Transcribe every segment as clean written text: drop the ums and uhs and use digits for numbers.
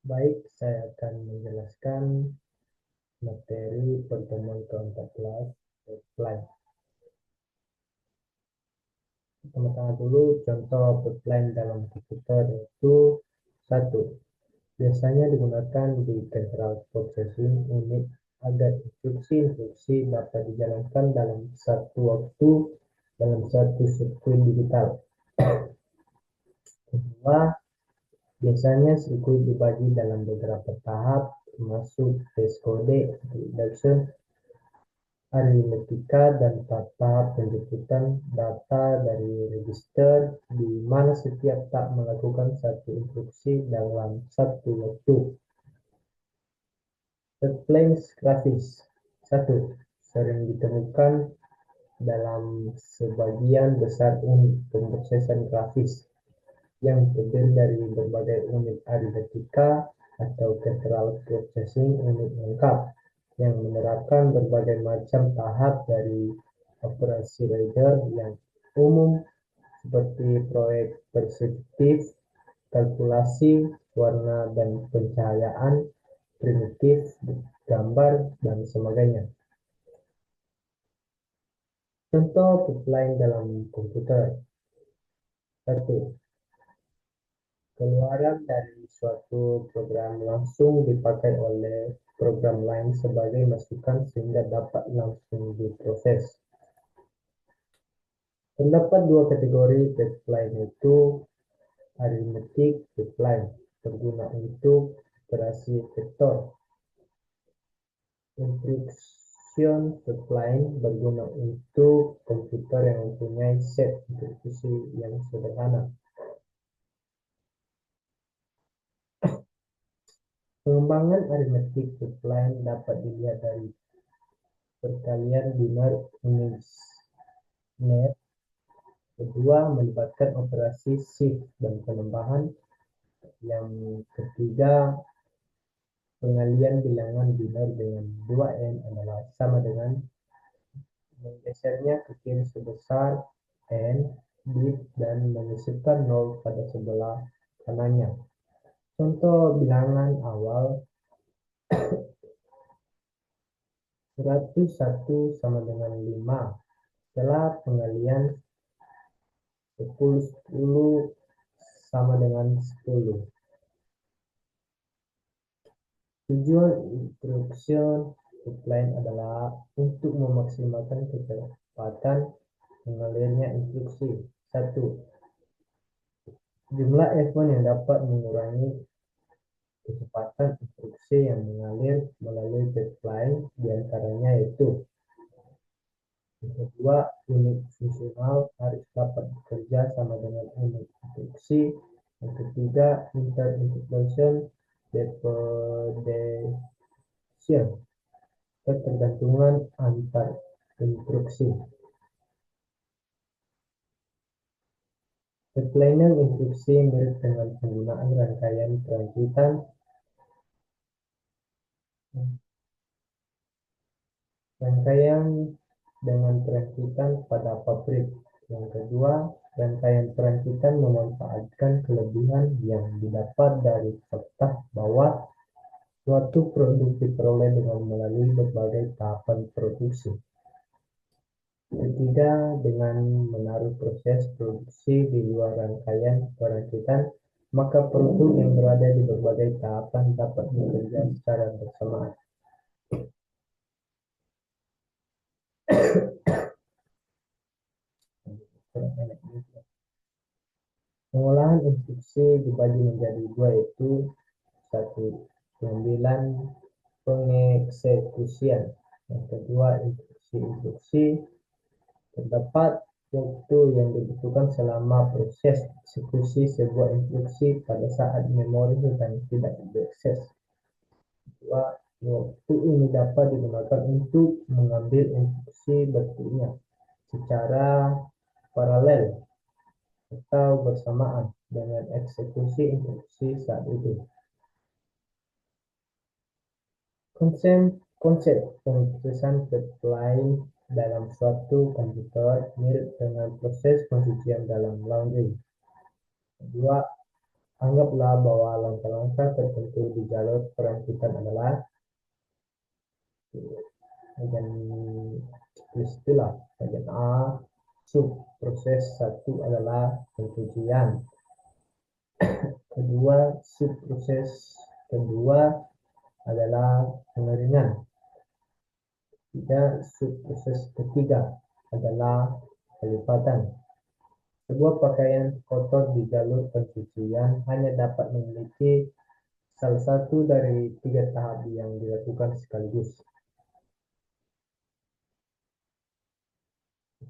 Baik, saya akan menjelaskan materi pertemuan ke-14 pipeline. Pertama-tama dulu contoh pipeline dalam komputer yaitu satu. Biasanya digunakan di central processing unit agar instruksi-instruksi dapat dijalankan dalam satu waktu dalam satu sirkuit digital. Kedua, biasanya sirkuit dibagi dalam beberapa tahap termasuk test kode, introduction, aritmetika, dan tahap penjemputan data dari register di mana setiap tahap melakukan satu instruksi dalam satu waktu. Pipeline grafis 1. Sering ditemukan dalam sebagian besar unit pemrosesan grafis yang terdiri dari berbagai unit aritmetika atau central processing unit lengkap yang menerapkan berbagai macam tahap dari operasi ladder yang umum seperti proyek perspektif, kalkulasi, warna dan pencahayaan, primitif, gambar, dan sebagainya. Contoh pipeline dalam komputer. 1. Keluaran dari suatu program langsung dipakai oleh program lain sebagai masukan sehingga dapat langsung diproses. Terdapat dua kategori pipeline yaitu arithmetic pipeline berguna untuk operasi vektor. Instruction pipeline berguna untuk komputer yang mempunyai set instruksi yang sederhana. Pengembangan arithmetic pipeline dapat dilihat dari perkalian biner Unix-net. Kedua, melibatkan operasi shift dan penambahan. Yang ketiga, pengalian bilangan biner dengan 2n adalah sama dengan menggesernya ke kiri sebesar n bit dan menyisipkan 0 pada sebelah kanannya. Contoh bilangan awal 101 sama dengan 5. Setelah pengalian 10 sama dengan 10. Tujuan instruction pipeline adalah untuk memaksimalkan kecepatan mengalirnya instruksi. 1. Jumlah F1 yang dapat mengurangi kecepatan instruksi yang mengalir melalui pipeline diantaranya yaitu: yang kedua, unit fungsional harus dapat bekerja sama dengan unit instruksi. Yang ketiga, inter-integration dependency, ketergantungan antar instruksi. Pipelining instruksi mirip dengan penggunaan rangkaian perangkitan dengan perangkitan pada pabrik. Yang kedua, rangkaian perangkitan memanfaatkan kelebihan yang didapat dari fakta bahwa suatu produk diperoleh dengan melalui berbagai tahapan produksi. Ketiga, dengan menaruh proses produksi di luar rangkaian perangkitan, maka produk yang berada di berbagai tahapan dapat bekerja secara bersamaan. Pengolahan instruksi dibagi menjadi dua yaitu: 1. Pengambilan pengeksekusian. Yang kedua, instruksi-instruksi. Terdapat waktu yang dibutuhkan selama proses eksekusi sebuah instruksi pada saat memori sedang tidak diakses. Kedua, waktu ini dapat digunakan untuk mengambil instruksi berikutnya secara paralel atau bersamaan dengan eksekusi instruksi saat itu. Konsep pemrosesan pipeline dalam suatu komputer mirip dengan proses pencucian dalam laundry. Kedua, Anggaplah bahwa langkah-langkah tertentu di jalur perekrutan adalah bagian istilah bagian A. Sub proses satu adalah pencucian, kedua sub proses kedua adalah pengeringan, sub proses ketiga adalah pelipatan. Sebuah pakaian kotor di jalur pencucian hanya dapat memiliki salah satu dari tiga tahap yang dilakukan sekaligus.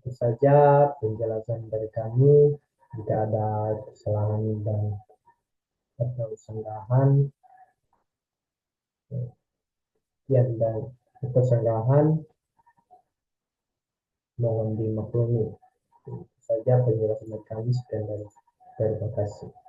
Itu saja penjelasan dari kami. Jika ada kesalahan dan atau sanggahan, dan kesalahan mohon dimaklumi. Itu saja penjelasan dari kami. Sekian dari terima kasih.